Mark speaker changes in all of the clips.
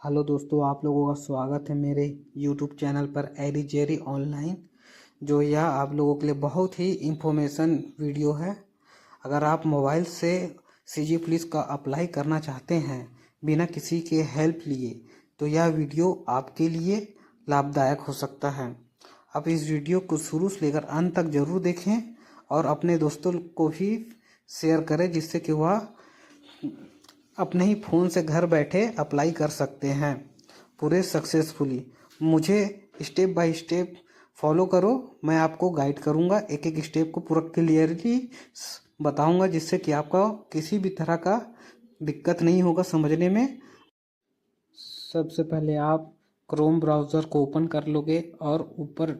Speaker 1: Hello दोस्तों, आप लोगों का स्वागत है मेरे यूट्यूब चैनल पर एरी जेरी ऑनलाइन। जो यह आप लोगों के लिए बहुत ही इंफॉर्मेशन वीडियो है। अगर आप मोबाइल से सीजी पुलिस का अप्लाई करना चाहते हैं बिना किसी के हेल्प लिए, तो यह वीडियो आपके लिए लाभदायक हो सकता है। आप इस वीडियो को शुरू से लेकर अंत तक ज़रूर देखें और अपने दोस्तों को भी शेयर करें, जिससे कि वह अपने ही फ़ोन से घर बैठे अप्लाई कर सकते हैं पूरे सक्सेसफुली। मुझे स्टेप बाय स्टेप फॉलो करो, मैं आपको गाइड करूंगा, एक एक स्टेप को पूरा क्लियरली बताऊंगा, जिससे कि आपका किसी भी तरह का दिक्कत नहीं होगा समझने में। सबसे पहले आप क्रोम ब्राउज़र को ओपन कर लोगे और ऊपर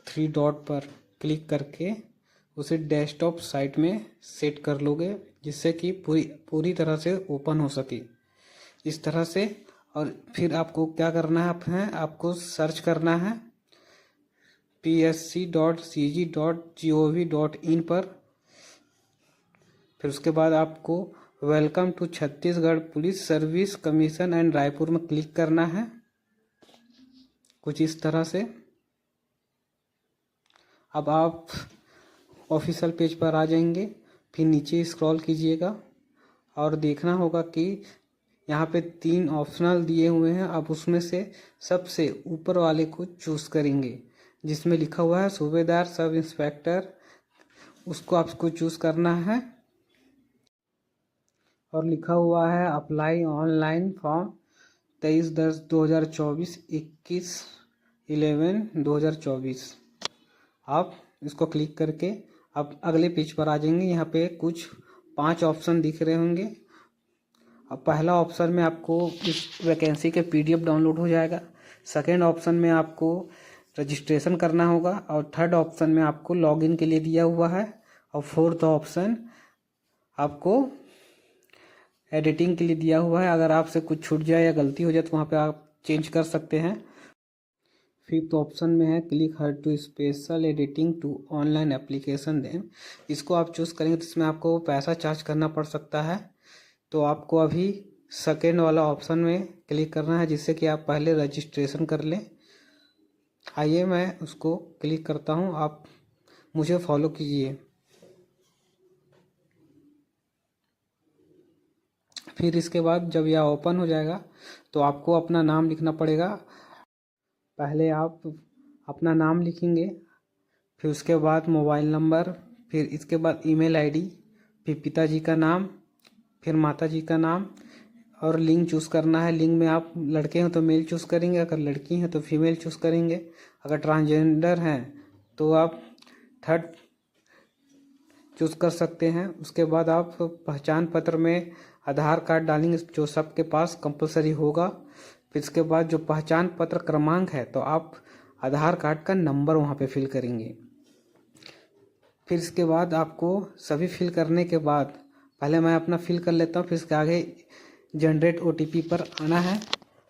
Speaker 1: 3 डॉट पर क्लिक करके उसे डेस्कटॉप साइट में सेट कर लोगे, जिससे कि पूरी तरह से ओपन हो सके इस तरह से। और फिर आपको क्या करना है, आपको सर्च करना है psc.cg.gov.in पर। फिर उसके बाद आपको welcome to Chhattisgarh police service commission and Raipur में क्लिक करना है, कुछ इस तरह से। अब आप ऑफिशियल पेज पर आ जाएंगे। फिर नीचे स्क्रॉल कीजिएगा और देखना होगा कि यहाँ पे 3 ऑप्शनल दिए हुए हैं। अब उसमें से सबसे ऊपर वाले को चूज़ करेंगे, जिसमें लिखा हुआ है सूबेदार सब इंस्पेक्टर, उसको आपको चूज़ करना है। और लिखा हुआ है अप्लाई ऑनलाइन फॉर्म 23/10/2024, 21/11/2024। आप इसको क्लिक करके अब अगले पेज पर आ जाएंगे। यहाँ पे कुछ 5 ऑप्शन दिख रहे होंगे। अब पहला ऑप्शन में आपको इस वैकेंसी के PDF डाउनलोड हो जाएगा। सेकेंड ऑप्शन में आपको रजिस्ट्रेशन करना होगा और थर्ड ऑप्शन में आपको लॉगिन के लिए दिया हुआ है। और फोर्थ ऑप्शन आपको एडिटिंग के लिए दिया हुआ है। अगर आपसे कुछ छूट जाए या गलती हो जाए तो वहाँ पे आप चेंज कर सकते हैं। फिफ्थ ऑप्शन में है click here to special editing to online application them. इसको आप चूज़ करेंगे तो इसमें आपको पैसा चार्ज करना पड़ सकता है, तो आपको अभी सेकेंड वाला ऑप्शन में क्लिक करना है, जिससे कि आप पहले रजिस्ट्रेशन कर लें। आइए मैं उसको क्लिक करता हूँ, आप मुझे फॉलो कीजिए। फिर इसके बाद जब यह ओपन हो जाएगा तो आपको अपना नाम लिखना पड़ेगा। पहले आप अपना नाम लिखेंगे, फिर उसके बाद मोबाइल नंबर, फिर इसके बाद ईमेल आईडी, फिर पिताजी का नाम, फिर माताजी का नाम। और लिंग चूज़ करना है। लिंग में आप लड़के हैं तो मेल चूज़ करेंगे, अगर लड़की हैं तो फीमेल चूज़ करेंगे, अगर ट्रांसजेंडर हैं तो आप थर्ड चूज़ कर सकते हैं। उसके बाद आप पहचान पत्र में आधार कार्ड डालेंगे, जो सबके पास कंपलसरी होगा। फिर इसके बाद जो पहचान पत्र क्रमांक है तो आप आधार कार्ड का नंबर वहाँ पे फिल करेंगे। फिर इसके बाद आपको सभी फिल करने के बाद पहले मैं अपना फिल कर लेता हूँ, फिर इसके आगे जनरेट OTP पर आना है।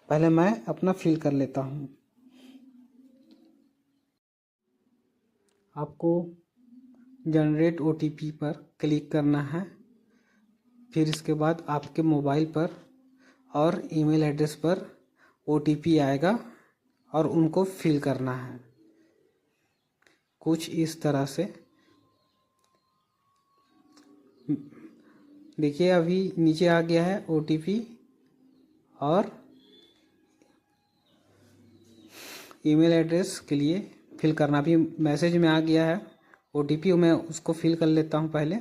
Speaker 1: पहले मैं अपना फिल कर लेता हूँ। आपको जनरेट OTP पर क्लिक करना है। फिर इसके बाद आपके मोबाइल पर और ईमेल एड्रेस पर OTP आएगा और उनको फिल करना है, कुछ इस तरह से। देखिए अभी नीचे आ गया है OTP और ईमेल एड्रेस के लिए फिल करना भी मैसेज में आ गया है। OTP मैं उसको फिल कर लेता हूँ पहले।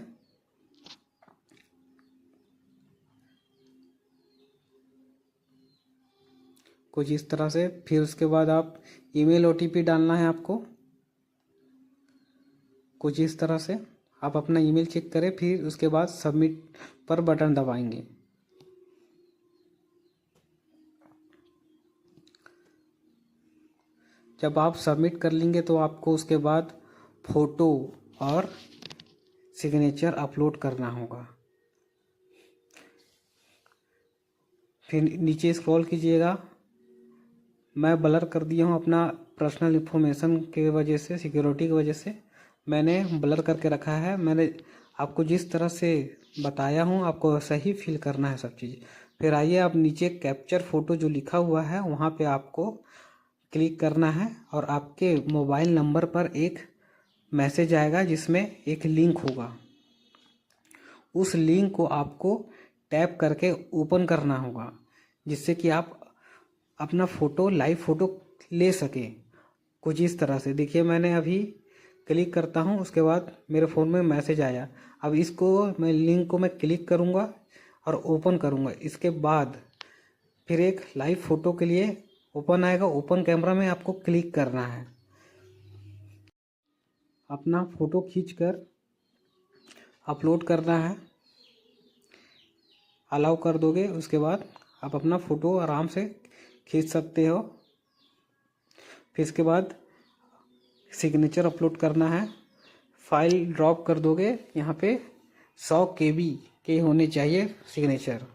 Speaker 1: कुछ इस तरह से। फिर उसके बाद आप ईमेल OTP डालना है आपको, कुछ इस तरह से। आप अपना ईमेल चेक करें, फिर उसके बाद सबमिट पर बटन दबाएंगे। जब आप सबमिट कर लेंगे तो आपको उसके बाद फ़ोटो और सिग्नेचर अपलोड करना होगा। फिर नीचे स्क्रॉल कीजिएगा। मैं ब्लर कर दिया हूँ अपना पर्सनल इन्फॉर्मेशन के वजह से, सिक्योरिटी की वजह से मैंने ब्लर करके रखा है। मैंने आपको जिस तरह से बताया हूँ आपको वैसा ही फिल करना है सब चीज़। फिर आइए, आप नीचे कैप्चर फ़ोटो जो लिखा हुआ है वहाँ पे आपको क्लिक करना है और आपके मोबाइल नंबर पर एक मैसेज आएगा जिसमें एक लिंक होगा। उस लिंक को आपको टैप करके ओपन करना होगा, जिससे कि आप अपना फ़ोटो, लाइव फ़ोटो ले सकें। कुछ इस तरह से देखिए, मैंने अभी क्लिक करता हूँ, उसके बाद मेरे फ़ोन में मैसेज आया। अब इसको मैं लिंक को मैं क्लिक करूँगा और ओपन करूँगा। इसके बाद फिर एक लाइव फ़ोटो के लिए ओपन आएगा। ओपन कैमरा में आपको क्लिक करना है, अपना फ़ोटो खींचकर अपलोड करना है। अलाउ कर दोगे, उसके बाद आप अपना फ़ोटो आराम से खींच सकते हो। फिर इसके बाद सिग्नेचर अपलोड करना है। फाइल ड्रॉप कर दोगे, यहाँ पे 100 KB के होने चाहिए सिग्नेचर।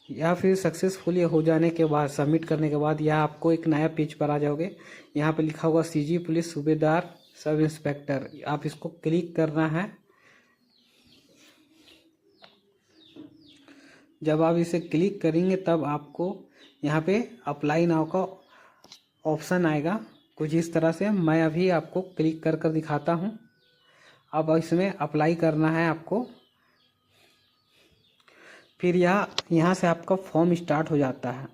Speaker 1: या फिर सक्सेसफुली हो जाने के बाद, सबमिट करने के बाद, यह आपको एक नया पेज पर आ जाओगे। यहाँ पे लिखा होगा CG पुलिस सूबेदार सब इंस्पेक्टर, आप इसको क्लिक करना है। जब आप इसे क्लिक करेंगे तब आपको यहाँ पे अप्लाई नाउ का ऑप्शन आएगा कुछ इस तरह से। मैं अभी आपको क्लिक कर कर दिखाता हूँ। अब इसमें अप्लाई करना है आपको। फिर यहाँ से आपका फॉर्म स्टार्ट हो जाता है।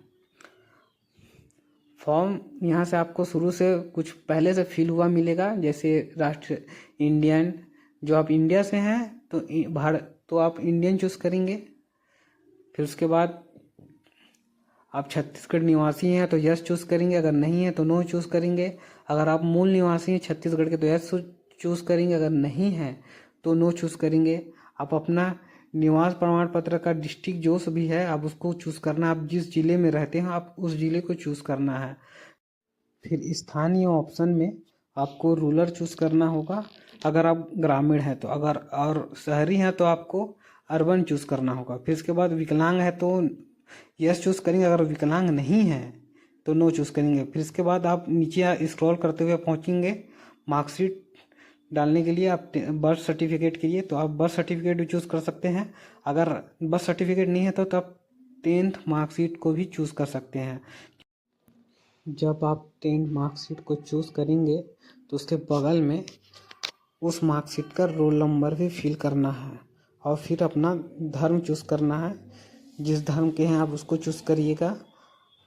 Speaker 1: फॉर्म यहाँ से आपको शुरू से कुछ पहले से फिल हुआ मिलेगा, जैसे राष्ट्र इंडियन, जो आप इंडिया से हैं तो भारत, तो आप इंडियन चूज़ करेंगे। फिर उसके बाद आप छत्तीसगढ़ निवासी हैं तो यस चूज़ करेंगे, अगर नहीं है तो नो चूज़ करेंगे। अगर आप मूल निवासी हैं छत्तीसगढ़ के तो यस चूज़ करेंगे, अगर नहीं है तो नो चूज़ करेंगे। आप अपना निवास प्रमाण पत्र का डिस्ट्रिक्ट जो भी है आप उसको चूज़ करना। आप जिस ज़िले में रहते हैं आप उस ज़िले को चूज़ करना है। फिर स्थानीय ऑप्शन में आपको रूरल चूज़ करना होगा अगर आप ग्रामीण हैं तो, अगर और शहरी हैं तो आपको अर्बन चूज़ करना होगा। फिर इसके बाद विकलांग है तो यस चूज़ करेंगे, अगर विकलांग नहीं है तो नो चूज़ करेंगे। फिर इसके बाद आप नीचे स्क्रॉल करते हुए पहुंचेंगे मार्कशीट डालने के लिए, आप बर्थ सर्टिफिकेट के लिए, तो आप बर्थ सर्टिफिकेट भी चूज़ कर सकते हैं। अगर बर्थ सर्टिफिकेट नहीं है तो आप 10th मार्कशीट को भी चूज़ कर सकते हैं। जब आप 10th मार्कशीट को चूज़ करेंगे तो उसके बगल में उस मार्कशीट का रोल नंबर भी फिल करना है और फिर अपना धर्म चूज़ करना है। जिस धर्म के हैं आप उसको चूज़ करिएगा।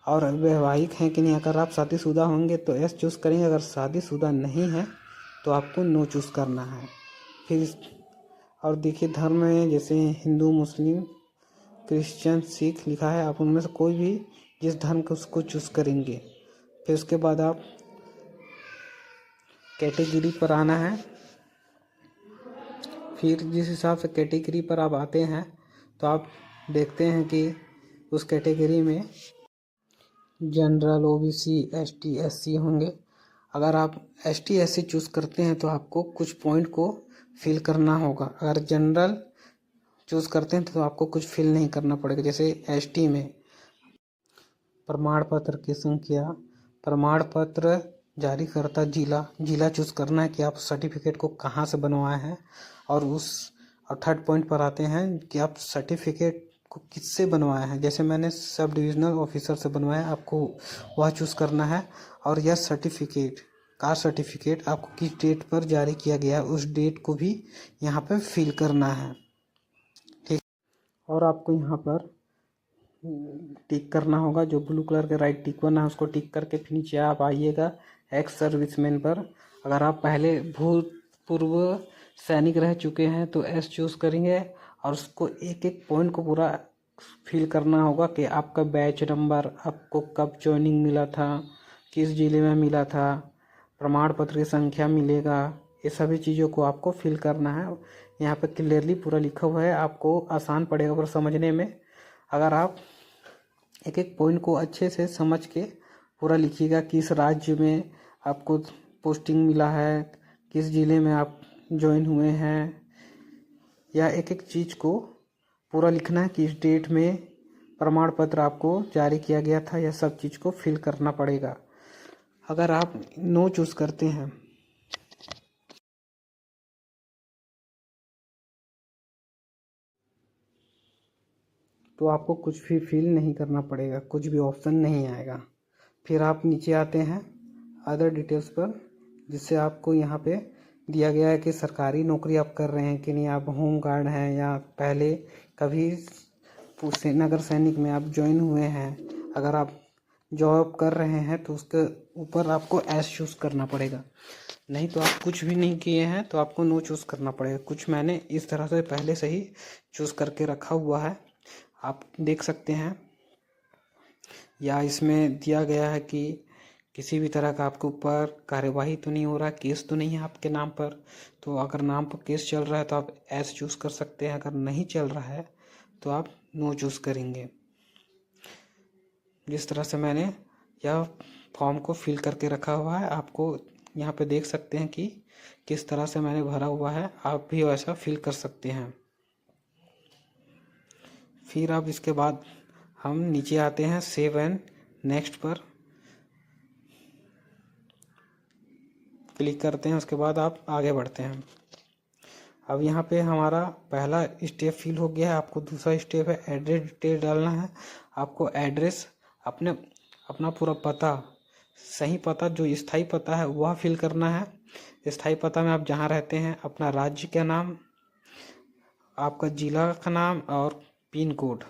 Speaker 1: और वैवाहिक हैं कि नहीं, अगर आप शादीशुदा होंगे तो एस चूज़ करेंगे, अगर शादीशुदा नहीं है तो आपको नो चूज़ करना है। फिर और देखिए धर्म में जैसे हिंदू, मुस्लिम, क्रिश्चियन, सिख लिखा है, आप उनमें से कोई भी जिस धर्म का उसको चूज़ करेंगे। फिर उसके बाद आप कैटेगरी पर आना है। फिर जिस हिसाब से कैटेगरी पर आप आते हैं तो आप देखते हैं कि उस कैटेगरी में जनरल, OBC, ST, SC होंगे। अगर आप ST, SC चूज़ करते हैं तो आपको कुछ पॉइंट को फिल करना होगा। अगर जनरल चूज़ करते हैं तो आपको कुछ फिल नहीं करना पड़ेगा। जैसे ST में प्रमाण पत्र की संख्या, प्रमाण पत्र जारी करता जिला चूज़ करना है कि आप सर्टिफिकेट को कहाँ से बनवाए हैं। और थर्ड पॉइंट पर आते हैं कि आप सर्टिफिकेट को किससे बनवाया है। जैसे मैंने सब डिविजनल ऑफिसर से बनवाया, आपको वह चूज़ करना है। और यह सर्टिफिकेट, कास्ट सर्टिफिकेट आपको किस डेट पर जारी किया गया उस डेट को भी यहाँ पर फिल करना है, ठीक। और आपको यहाँ पर टिक करना होगा, जो ब्लू कलर का राइट टिक बना है उसको टिक करके फिर नीचे आप आइएगा एक्स सर्विसमैन पर। अगर आप पहले भूतपूर्व सैनिक रह चुके हैं तो एस चूज़ करेंगे और उसको एक एक पॉइंट को पूरा फिल करना होगा कि आपका बैच नंबर, आपको कब ज्वाइनिंग मिला था, किस ज़िले में मिला था, प्रमाण पत्र की संख्या मिलेगा। ये सभी चीज़ों को आपको फिल करना है। यहाँ पे क्लियरली पूरा लिखा हुआ है, आपको आसान पड़ेगा पूरा समझने में। अगर आप एक एक पॉइंट को अच्छे से समझ के पूरा लिखिएगा, किस राज्य में आपको पोस्टिंग मिला है, किस ज़िले में आप ज्वाइन हुए हैं, या एक एक चीज़ को पूरा लिखना है कि इस डेट में प्रमाण पत्र आपको जारी किया गया था। यह सब चीज़ को फिल करना पड़ेगा। अगर आप नो चूज़ करते हैं तो आपको कुछ भी फिल नहीं करना पड़ेगा, कुछ भी ऑप्शन नहीं आएगा। फिर आप नीचे आते हैं अदर डिटेल्स पर, जिससे आपको यहाँ पे दिया गया है कि सरकारी नौकरी आप कर रहे हैं कि नहीं, आप होम गार्ड हैं या पहले कभी नगर सैनिक में आप ज्वाइन हुए हैं। अगर आप जॉब कर रहे हैं तो उसके ऊपर आपको एस चूज़ करना पड़ेगा, नहीं तो आप कुछ भी नहीं किए हैं तो आपको नो चूज़ करना पड़ेगा। कुछ मैंने इस तरह से पहले से ही चूज़ करके रखा हुआ है, आप देख सकते हैं। या इसमें दिया गया है कि किसी भी तरह का आपके ऊपर कार्यवाही तो नहीं हो रहा, केस तो नहीं है आपके नाम पर। तो अगर नाम पर केस चल रहा है तो आप एस चूज़ कर सकते हैं, अगर नहीं चल रहा है तो आप नो चूज़ करेंगे। जिस तरह से मैंने यह फॉर्म को फिल करके रखा हुआ है, आपको यहाँ पे देख सकते हैं कि किस तरह से मैंने भरा हुआ है, आप भी वैसा फिल कर सकते हैं। फिर अब इसके बाद हम नीचे आते हैं सेव एंड नेक्स्ट पर क्लिक करते हैं, उसके बाद आप आगे बढ़ते हैं। अब यहाँ पे हमारा पहला स्टेप फिल हो गया है, आपको दूसरा स्टेप है एड्रेस डिटेल डालना है। आपको एड्रेस अपना पूरा पता, सही पता जो स्थायी पता है वह फिल करना है। स्थायी पता में आप जहाँ रहते हैं, अपना राज्य का नाम, आपका जिला का नाम और पिन कोड,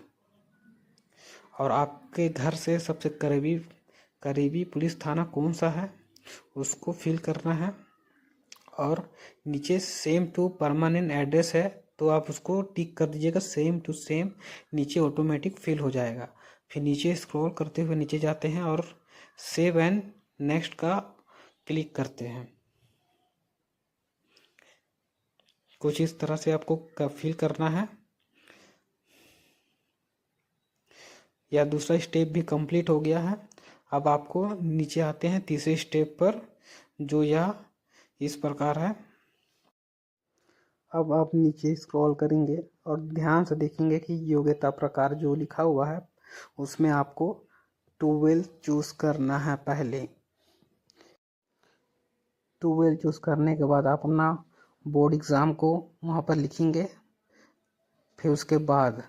Speaker 1: और आपके घर से सबसे करीबी पुलिस थाना कौन सा है उसको फिल करना है। और नीचे सेम टू परमानेंट एड्रेस है तो आप उसको टिक कर दीजिएगा, सेम टू सेम, नीचे ऑटोमेटिक फिल हो जाएगा। फिर नीचे स्क्रॉल करते हुए नीचे जाते हैं और सेव एंड नेक्स्ट का क्लिक करते हैं। कुछ इस तरह से आपको फिल करना है। यह दूसरा स्टेप भी कंप्लीट हो गया है। अब आपको नीचे आते हैं तीसरे स्टेप पर, जो यह इस प्रकार है। अब आप नीचे स्क्रॉल करेंगे और ध्यान से देखेंगे कि योग्यता प्रकार जो लिखा हुआ है उसमें आपको 12 चूज़ करना है। पहले 12 चूज़ करने के बाद आप अपना बोर्ड एग्ज़ाम को वहाँ पर लिखेंगे। फिर उसके बाद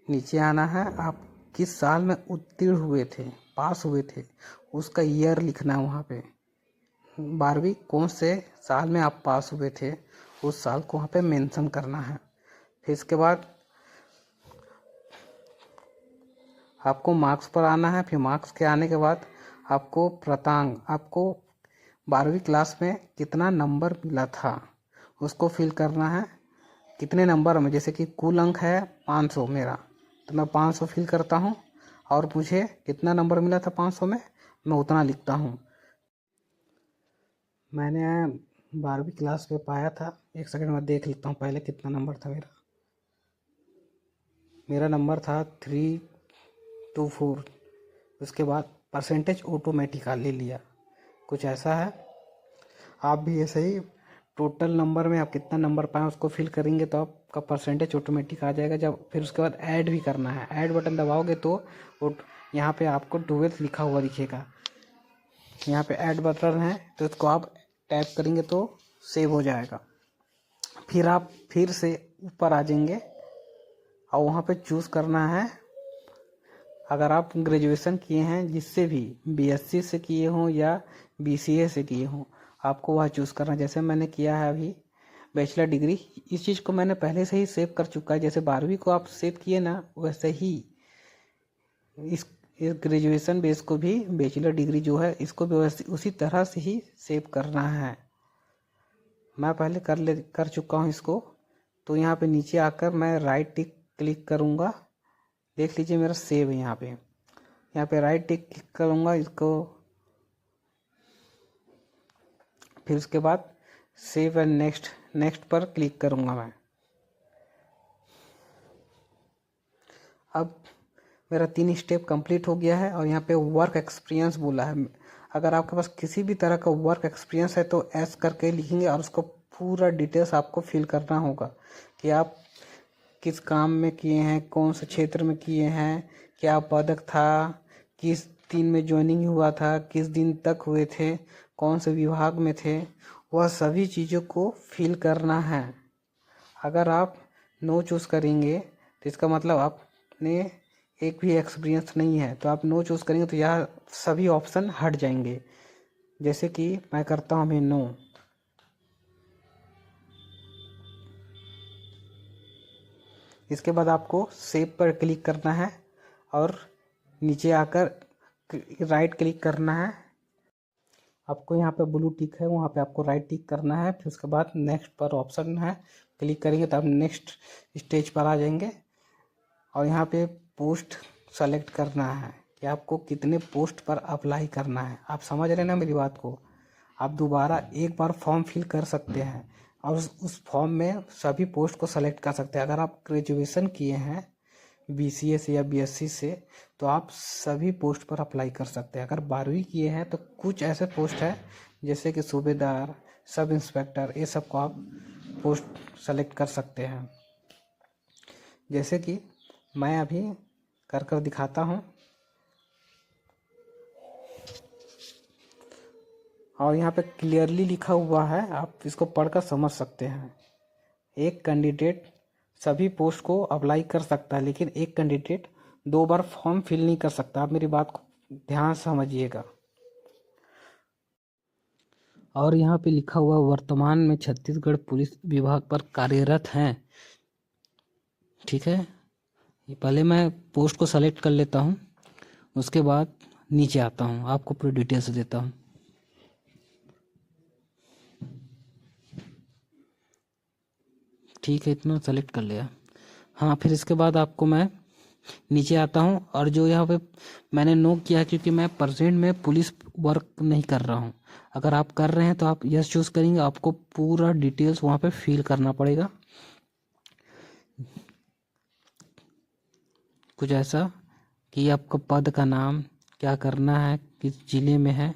Speaker 1: नीचे आना है, आप किस साल में उत्तीर्ण हुए थे, पास हुए थे, उसका ईयर लिखना है वहाँ पे। 12वीं कौन से साल में आप पास हुए थे उस साल को वहाँ पे मेंशन करना है। फिर इसके बाद आपको मार्क्स पर आना है। फिर मार्क्स के आने के बाद आपको प्राप्तांक, आपको 12वीं क्लास में कितना नंबर मिला था उसको फिल करना है। कितने नंबर में, जैसे कि कुल अंक है 500 मेरा, तो मैं 500 फिल करता हूँ और मुझे कितना नंबर मिला था 500 में, मैं उतना लिखता हूँ। मैंने 12वीं क्लास में पाया था, एक सेकंड में देख लेता हूँ पहले कितना नंबर था मेरा नंबर था 324। उसके बाद परसेंटेज ऑटोमेटिक ले लिया, कुछ ऐसा है। आप भी ऐसे ही टोटल नंबर में आप कितना नंबर पाए उसको फिल करेंगे तो आपका परसेंटेज ऑटोमेटिक आ जाएगा। जब फिर उसके बाद ऐड भी करना है, ऐड बटन दबाओगे तो यहाँ पे आपको 12 लिखा हुआ दिखेगा। यहाँ पे ऐड बटन है तो इसको आप टैप करेंगे तो सेव हो जाएगा। फिर आप फिर से ऊपर आ जाएंगे और वहाँ पे चूज़ करना है, अगर आप ग्रेजुएशन किए हैं जिससे भी बीएससी से किए हों या बीसीए से किए हों, आपको वह चूज़ करना। जैसे मैंने किया है अभी बैचलर डिग्री, इस चीज़ को मैंने पहले से ही सेव कर चुका है। जैसे 12वीं को आप सेव किए ना, वैसे ही इस ग्रेजुएशन बेस को भी, बैचलर डिग्री जो है इसको भी वैसे उसी तरह से ही सेव करना है। मैं पहले कर चुका हूँ इसको। तो यहाँ पे नीचे आकर मैं राइट टिक क्लिक करूँगा, देख लीजिए मेरा सेव है। यहाँ पे राइट टिक क्लिक करूँगा इसको, फिर उसके बाद सेव एंड नेक्स्ट पर क्लिक करूँगा मैं। अब मेरा 3 स्टेप कंप्लीट हो गया है और यहाँ पे वर्क एक्सपीरियंस बोला है। अगर आपके पास किसी भी तरह का वर्क एक्सपीरियंस है तो एस करके लिखेंगे और उसको पूरा डिटेल्स आपको फिल करना होगा कि आप किस काम में किए हैं, कौन से क्षेत्र में किए हैं, क्या पदक था, किस दिन में ज्वाइनिंग हुआ था, किस दिन तक हुए थे, कौन से विभाग में थे, वह सभी चीज़ों को फिल करना है। अगर आप नो चूज़ करेंगे तो इसका मतलब आपने एक भी एक्सपीरियंस नहीं है तो आप नो चूज़ करेंगे तो यह सभी ऑप्शन हट जाएंगे। जैसे कि मैं करता हूँ अभी नो। इसके बाद आपको सेव पर क्लिक करना है और नीचे आकर राइट क्लिक करना है। आपको यहाँ पे ब्लू टिक है, वहाँ पे आपको राइट टिक करना है। फिर उसके बाद नेक्स्ट पर ऑप्शन है, क्लिक करेंगे तो आप नेक्स्ट स्टेज पर आ जाएंगे। और यहाँ पे पोस्ट सेलेक्ट करना है कि आपको कितने पोस्ट पर अप्लाई करना है। आप समझ रहे हैं ना मेरी बात को। आप दोबारा एक बार फॉर्म फिल कर सकते हैं और उस फॉर्म में सभी पोस्ट को सेलेक्ट कर सकते हैं। अगर आप ग्रेजुएशन किए हैं BCA से या BSc से तो आप सभी पोस्ट पर अप्लाई कर सकते हैं। अगर 12वीं किए हैं तो कुछ ऐसे पोस्ट है जैसे कि सूबेदार, सब इंस्पेक्टर, ये सब को आप पोस्ट सेलेक्ट कर सकते हैं। जैसे कि मैं अभी कर दिखाता हूँ और यहाँ पे क्लियरली लिखा हुआ है, आप इसको पढ़कर समझ सकते हैं। एक कैंडिडेट सभी पोस्ट को अप्लाई कर सकता है लेकिन एक कैंडिडेट 2 बार फॉर्म फिल नहीं कर सकता। आप मेरी बात को ध्यान से समझिएगा। और यहाँ पे लिखा हुआ वर्तमान में छत्तीसगढ़ पुलिस विभाग पर कार्यरत हैं। ठीक है, पहले मैं पोस्ट को सेलेक्ट कर लेता हूँ, उसके बाद नीचे आता हूँ, आपको पूरी डिटेल्स देता हूँ। ठीक है, इतना सेलेक्ट कर लिया। हाँ, फिर इसके बाद आपको मैं नीचे आता हूँ और जो यहाँ पे मैंने नो किया है क्योंकि मैं प्रेजेंट में पुलिस वर्क नहीं कर रहा हूँ। अगर आप कर रहे हैं तो आप यस चूज़ करेंगे, आपको पूरा डिटेल्स वहाँ पे फिल करना पड़ेगा। कुछ ऐसा कि आपका पद का नाम, क्या करना है, किस ज़िले में है,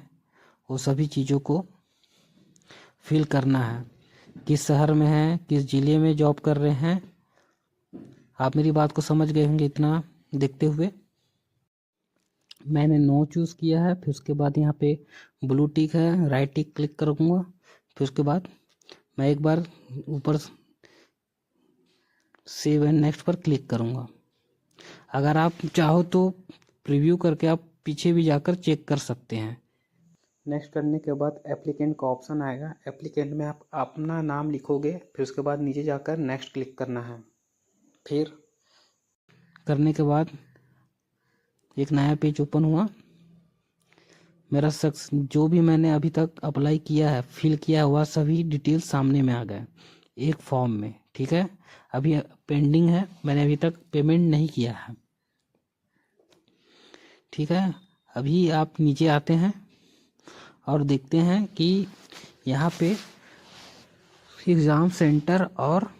Speaker 1: वो सभी चीज़ों को फिल करना है। किस शहर में है, किस ज़िले में जॉब कर रहे हैं। आप मेरी बात को समझ गए होंगे इतना देखते हुए। मैंने नो चूज़ किया है। फिर उसके बाद यहाँ पे ब्लू टिक है, राइट टिक क्लिक करूँगा। फिर उसके बाद मैं एक बार ऊपर सेव एंड नेक्स्ट पर क्लिक करूँगा। अगर आप चाहो तो प्रीव्यू करके आप पीछे भी जाकर चेक कर सकते हैं। नेक्स्ट करने के बाद एप्लीकेंट का ऑप्शन आएगा। एप्लीकेंट में आप अपना नाम लिखोगे, फिर उसके बाद नीचे जाकर नेक्स्ट क्लिक करना है। फिर करने के बाद एक नया पेज ओपन हुआ। मेरा शख्स जो भी मैंने अभी तक अप्लाई किया है, फिल किया हुआ सभी डिटेल्स सामने में आ गए एक फॉर्म में। ठीक है, अभी पेंडिंग है, मैंने अभी तक पेमेंट नहीं किया है। ठीक है, अभी आप नीचे आते हैं और देखते हैं कि यहाँ पे एग्ज़ाम सेंटर और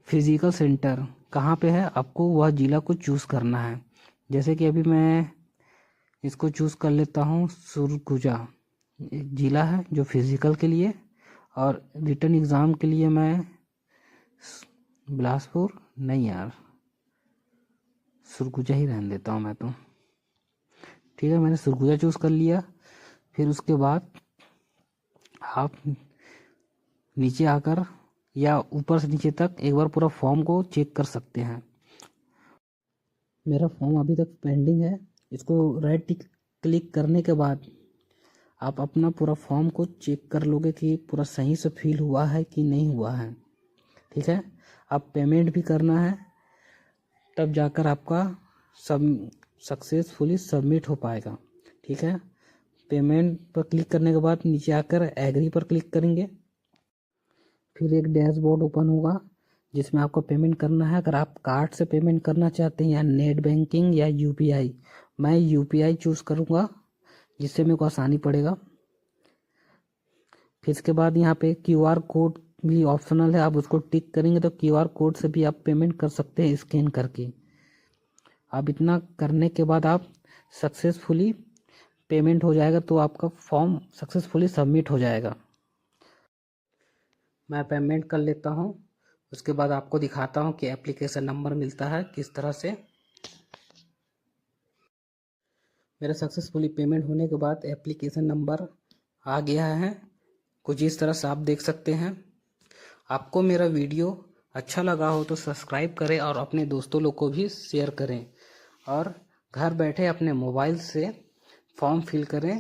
Speaker 1: फिज़िकल सेंटर कहाँ पे है, आपको वह ज़िला को चूज़ करना है। जैसे कि अभी मैं इसको चूज़ कर लेता हूँ, सुरगुजा एक ज़िला है जो फिज़िकल के लिए, और रिटर्न एग्ज़ाम के लिए मैं बिलासपुर नहीं यार, सुरगुजा ही रहने देता हूँ मैं तो। ठीक है, मैंने सुरगुजा चूज़ कर लिया। फिर उसके बाद आप नीचे आकर या ऊपर से नीचे तक एक बार पूरा फॉर्म को चेक कर सकते हैं। मेरा फॉर्म अभी तक पेंडिंग है। इसको राइट क्लिक करने के बाद आप अपना पूरा फॉर्म को चेक कर लोगे कि पूरा सही से फिल हुआ है कि नहीं हुआ है। ठीक है, आप पेमेंट भी करना है, तब जाकर आपका सब सक्सेसफुली सबमिट हो पाएगा। ठीक है, पेमेंट पर क्लिक करने के बाद नीचे आकर एग्री पर क्लिक करेंगे। फिर एक डैशबोर्ड ओपन होगा जिसमें आपको पेमेंट करना है। अगर आप कार्ड से पेमेंट करना चाहते हैं या नेट बैंकिंग या UPI, मैं UPI चूज़ करूँगा जिससे मेरे को आसानी पड़ेगा। फिर इसके बाद यहाँ पे QR कोड भी ऑप्शनल है, आप उसको टिक करेंगे तो QR कोड से भी आप पेमेंट कर सकते हैं स्कैन करके। अब इतना करने के बाद आप सक्सेसफुली पेमेंट हो जाएगा तो आपका फॉर्म सक्सेसफुली सबमिट हो जाएगा। मैं पेमेंट कर लेता हूँ, उसके बाद आपको दिखाता हूँ कि एप्लीकेशन नंबर मिलता है किस तरह से। मेरा सक्सेसफुली पेमेंट होने के बाद एप्लीकेशन नंबर आ गया है, कुछ इस तरह से आप देख सकते हैं। आपको मेरा वीडियो अच्छा लगा हो तो सब्सक्राइब करें और अपने दोस्तों लोग को भी शेयर करें। और घर बैठे अपने मोबाइल से फॉर्म फिल करें